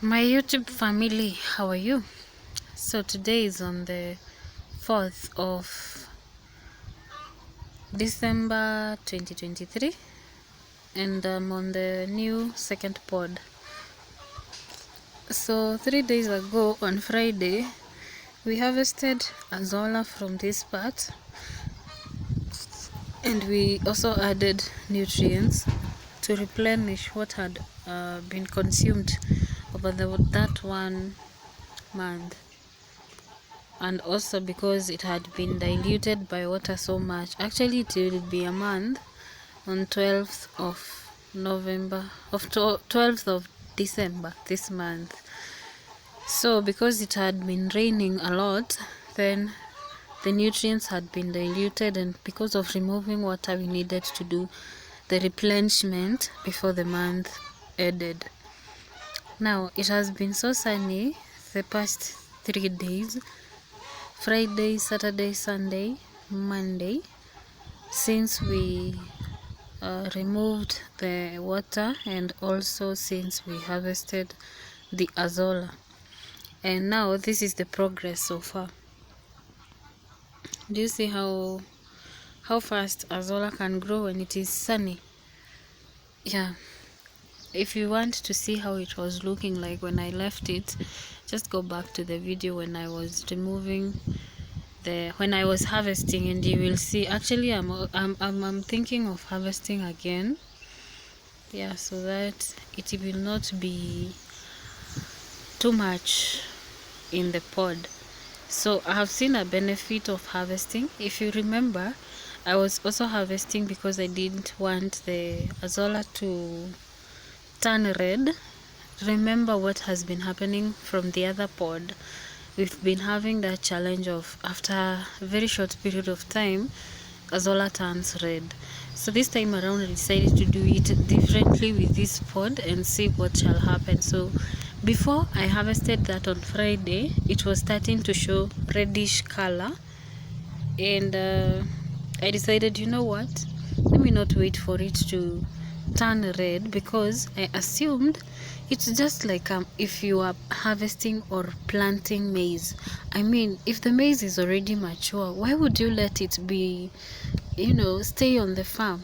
My YouTube family, how are you? So today is on the 4th of December 2023 and I'm on the new second pod. So 3 days ago on Friday, we harvested azolla from this part and we also added nutrients to replenish what had been consumed over that 1 month. And also because it had been diluted by water so much. Actually, it will be a month on 12th of November, of 12th of December this month. So because it had been raining a lot, then the nutrients had been diluted, and because of removing water, we needed to do the replenishment before the month ended. Now it has been so sunny the past 3 days, Friday, Saturday, Sunday, Monday, since we removed the water, and also since we harvested the azolla. And now this is the progress so far. Do you see how fast azolla can grow when it is sunny? Yeah. If you want to see how it was looking like when I left it, just go back to the video when I was removing when I was harvesting, and you will see. Actually, I'm thinking of harvesting again, yeah, so that it will not be too much in the pod. So I have seen a benefit of harvesting. If you remember, I was also harvesting because I didn't want the azolla to turn red. Remember what has been happening from the other pod? We've been having that challenge of, after a very short period of time, azolla turns red. So this time around I decided to do it differently with this pod and see what shall happen. So before I harvested that on Friday, it was starting to show reddish color, and I decided, you know what, let me not wait for it to turn red, because I assumed it's just like if you are harvesting or planting maize. I mean, if the maize is already mature, why would you let it be, stay on the farm?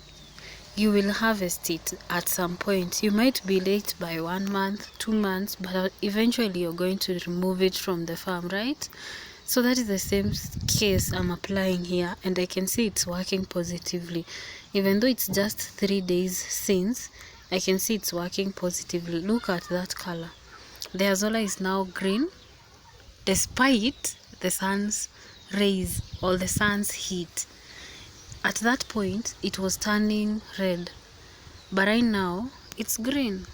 You will harvest it at some point. You might be late by 1 month, 2 months, but eventually you're going to remove it from the farm, right? So that is the same case I'm applying here, and I can see it's working positively. Even though it's just 3 days since, I can see it's working positively. Look at that color. The azolla is now green despite the sun's rays or the sun's heat. At that point, it was turning red, but right now it's green.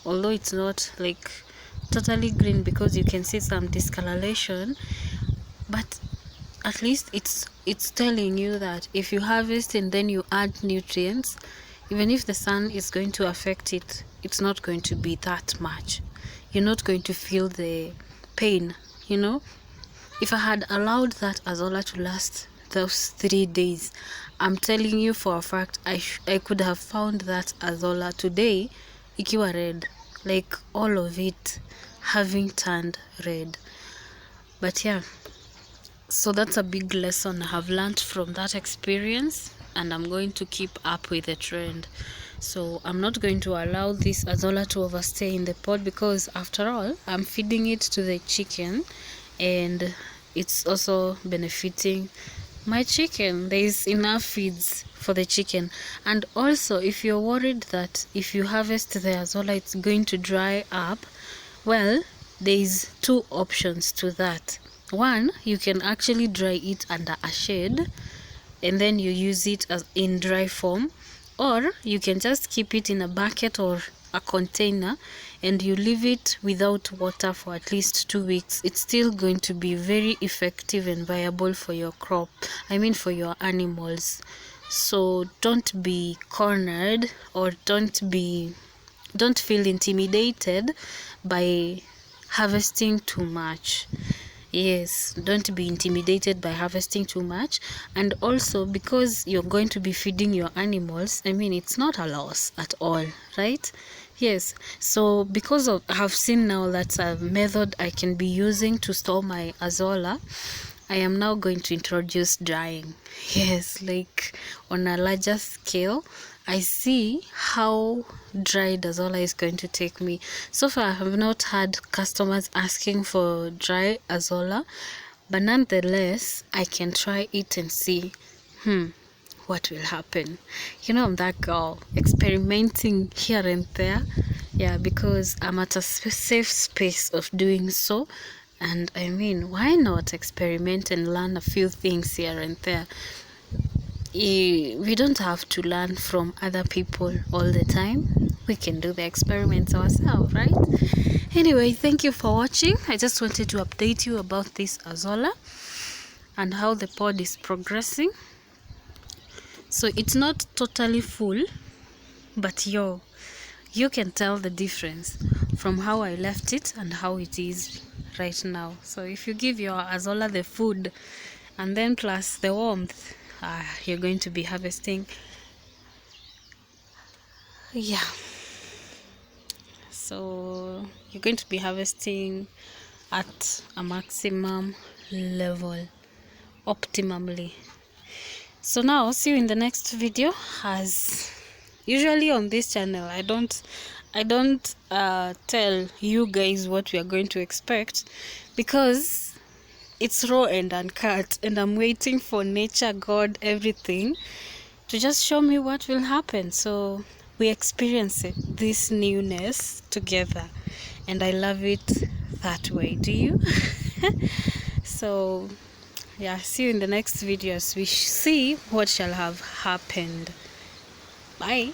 Although it's not like totally green, because you can see some discoloration, but at least it's telling you that if you harvest and then you add nutrients, even if the sun is going to affect it, it's not going to be that much. You're not going to feel the pain. If I had allowed that azolla to last those 3 days, I'm telling you for a fact, I could have found that azolla today ikiwa red, like all of it having turned red. But yeah, so that's a big lesson I have learned from that experience, and I'm going to keep up with the trend. So I'm not going to allow this azolla to overstay in the pod, because after all, I'm feeding it to the chicken, and it's also benefiting my chicken. There is enough feeds for the chicken. And also, if you're worried that if you harvest the azolla it's going to dry up, well, there is 2 options to that. One, you can actually dry it under a shade and then you use it as in dry form, or you can just keep it in a bucket or a container and you leave it without water for at least 2 weeks. It's still going to be very effective and viable for your crop, for your animals. So don't be cornered, or don't feel intimidated by harvesting too much. Yes, don't be intimidated by harvesting too much. And also, because you're going to be feeding your animals, it's not a loss at all, right? Yes, so because of I have seen now that's a method I can be using to store my azolla, I am now going to introduce drying. Yes, like on a larger scale, I see how dried azolla is going to take me. So far, I have not had customers asking for dry azolla, but nonetheless, I can try it and see. What will happen. I'm that girl experimenting here and there. Yeah, because I'm at a safe space of doing so. And I mean, why not experiment and learn a few things here and there? We don't have to learn from other people all the time. We can do the experiments ourselves, right? Anyway, thank you for watching. I just wanted to update you about this azolla and how the pod is progressing. So it's not totally full, but you can tell the difference from how I left it and how it is right now. So if you give your azolla the food and then plus the warmth, you're going to be harvesting. Yeah, so you're going to be harvesting at a maximum level, optimally. So now see you in the next video. As usually on this channel, I don't tell you guys what we are going to expect, because it's raw and uncut, and I'm waiting for nature, God, everything to just show me what will happen. So we experience this newness together, and I love it that way. Do you? So yeah, see you in the next videos. We see what shall have happened. Bye.